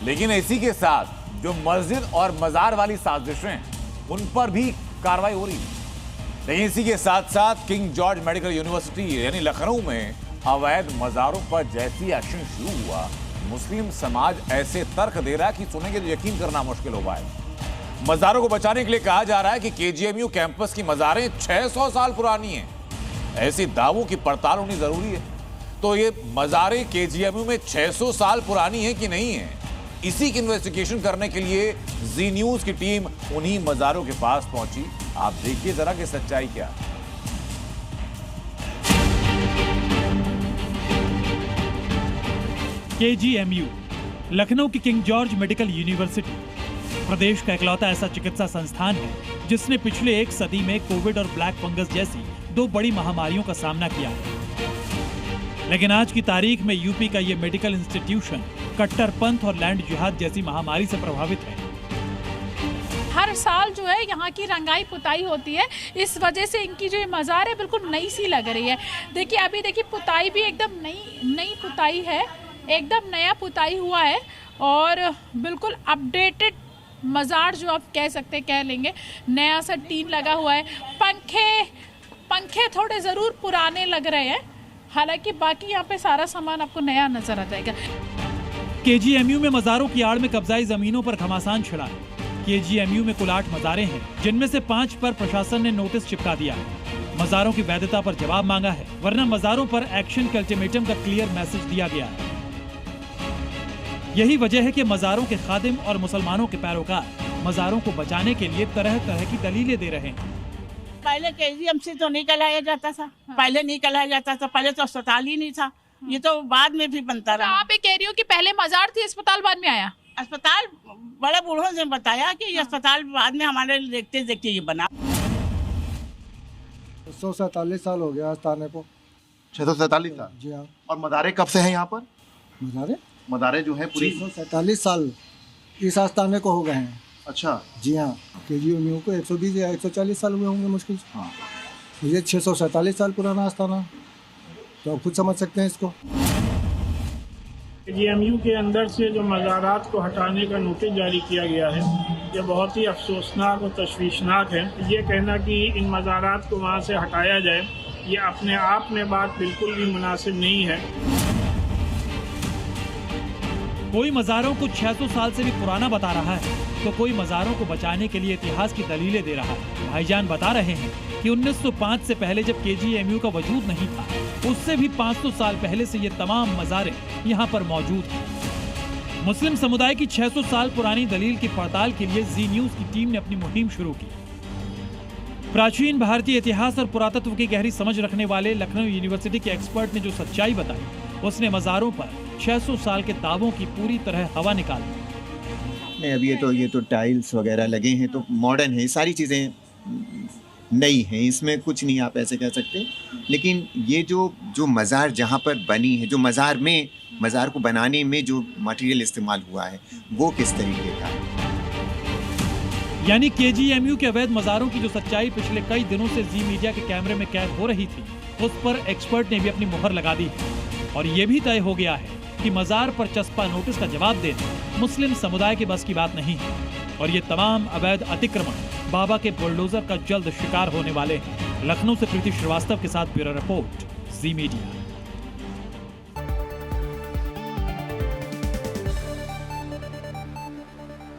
लेकिन इसी के साथ जो मस्जिद और मजार वाली साजिशें हैं उन पर भी कार्रवाई हो रही है। लेकिन इसी के साथ साथ किंग जॉर्ज मेडिकल यूनिवर्सिटी यानी लखनऊ में अवैध मजारों पर जैसी एक्शन शुरू हुआ, मुस्लिम समाज ऐसे तर्क दे रहा है कि सुनेंगे तो यकीन करना मुश्किल हो पाए। मजारों को बचाने के लिए कहा जा रहा है कि केजीएमयू कैंपस की मजारें 600 साल पुरानी हैं। ऐसे दावों की पड़ताल होनी जरूरी है। तो ये मजारें केजीएमयू में 600 साल पुरानी है कि नहीं है, इसी की इन्वेस्टिगेशन करने के लिए जी न्यूज की टीम उन्हीं मजारों के पास पहुंची। आप देखिए जरा कि सच्चाई क्या है। केजीएमयू लखनऊ की किंग जॉर्ज मेडिकल यूनिवर्सिटी प्रदेश का इकलौता ऐसा चिकित्सा संस्थान है जिसने पिछले एक सदी में कोविड और ब्लैक फंगस जैसी दो बड़ी महामारियों का सामना किया है। लेकिन आज की तारीख में यूपी का ये मेडिकल इंस्टीट्यूशन कट्टरपंथ और लैंड जिहाद जैसी महामारी से प्रभावित है। हर साल जो है यहाँ की रंगाई पुताई होती है, इस वजह से इनकी जो ये मज़ार है बिल्कुल नई सी लग रही है। देखिए अभी देखिए पुताई भी एकदम नई पुताई है, एकदम नया पुताई हुआ है और बिल्कुल अपडेटेड मज़ार जो आप कह सकते कह लेंगे। नया सा टीन लगा हुआ है, पंखे थोड़े ज़रूर पुराने लग रहे हैं, हालांकि बाकी यहाँ पे सारा सामान आपको नया नजर आ जाएगा। केजीएमयू में मज़ारों की आड़ में कब्जाई जमीनों पर घमासान छिड़ा है। केजीएमयू में कुल 8 मज़ारें हैं, जिनमें से 5 पर प्रशासन ने नोटिस चिपका दिया है। मज़ारों की वैधता पर जवाब मांगा है, वरना मज़ारों पर एक्शन के अल्टीमेटम का क्लियर मैसेज दिया गया है। यही वजह है कि मज़ारों के खादिम और मुसलमानों के पैरोकार मज़ारों को बचाने के लिए तरह तरह की दलीलें दे रहे हैं। पहले केजीएमसी तो नहीं कहलाया जाता था, पहले नहीं कहलाया जाता था, पहले तो अस्पताल ही नहीं था, ये तो बाद में भी बनता रहा। आप कह रही हो कि पहले मज़ार थी, अस्पताल बाद में आया। अस्पताल बड़े बूढ़ों ने बताया कि ये अस्पताल बाद में हमारे देखते देखते ये बना। 147 साल हो गया आस्थाने को। 647 साल? जी हाँ। और मदारे कब से हैं यहाँ पर? मदारे जो है पूरी 647 साल इस आस्थाने को हो गए हैं। अच्छा जी हाँ। केजीएमयू को 120 या 140 साल हुए होंगे मुश्किल से। हाँ। ये 647 साल पुराना आस्थाना, तो आप खुद समझ सकते हैं इसको। केजीएमयू के अंदर से जो मज़ारात को हटाने का नोटिस जारी किया गया है, ये बहुत ही अफसोसनाक और तशवीशनाक है। ये कहना कि इन मज़ारात को वहाँ से हटाया जाए, ये अपने आप में बात बिल्कुल भी मुनासिब नहीं है। कोई मज़ारों को 600 साल से भी पुराना बता रहा है, तो कोई मज़ारों को बचाने के लिए इतिहास की दलीलें दे रहा है। भाईजान बता रहे हैं कि 1905 से पहले जब केजीएमयू का वजूद नहीं था, उससे भी 500 साल पहले से ये तमाम मज़ारें यहाँ पर मौजूद हैं। मुस्लिम समुदाय की 600 साल पुरानी दलील की पड़ताल के लिए जी न्यूज की टीम ने अपनी मुहिम शुरू की। प्राचीन भारतीय इतिहास और पुरातत्व की गहरी समझ रखने वाले लखनऊ यूनिवर्सिटी के एक्सपर्ट ने जो सच्चाई बताई, उसने मज़ारों पर 600 साल के दावों की पूरी तरह हवा निकाल दी। नहीं, अब ये तो टाइल्स वगैरह लगे हैं, तो मॉडर्न है, सारी चीज़ें नई हैं, इसमें कुछ नहीं आप ऐसे कह सकते। लेकिन ये जो मज़ार जहाँ पर बनी है, जो मज़ार को बनाने में जो मटेरियल इस्तेमाल हुआ है, वो किस तरीके का है। यानी केजीएमयू के अवैध मज़ारों की जो सच्चाई पिछले कई दिनों से जी मीडिया के कैमरे में कैद हो रही थी, उस पर एक्सपर्ट ने भी अपनी मुहर लगा दी है। और ये भी तय हो गया है कि मज़ार पर चस्पा नोटिस का जवाब देना मुस्लिम समुदाय के बस की बात नहीं है और ये तमाम अवैध अतिक्रमण बाबा के बुलडोजर का जल्द शिकार होने वाले हैं। लखनऊ से प्रीति श्रीवास्तव के साथ ब्यूरो रिपोर्ट, जी मीडिया।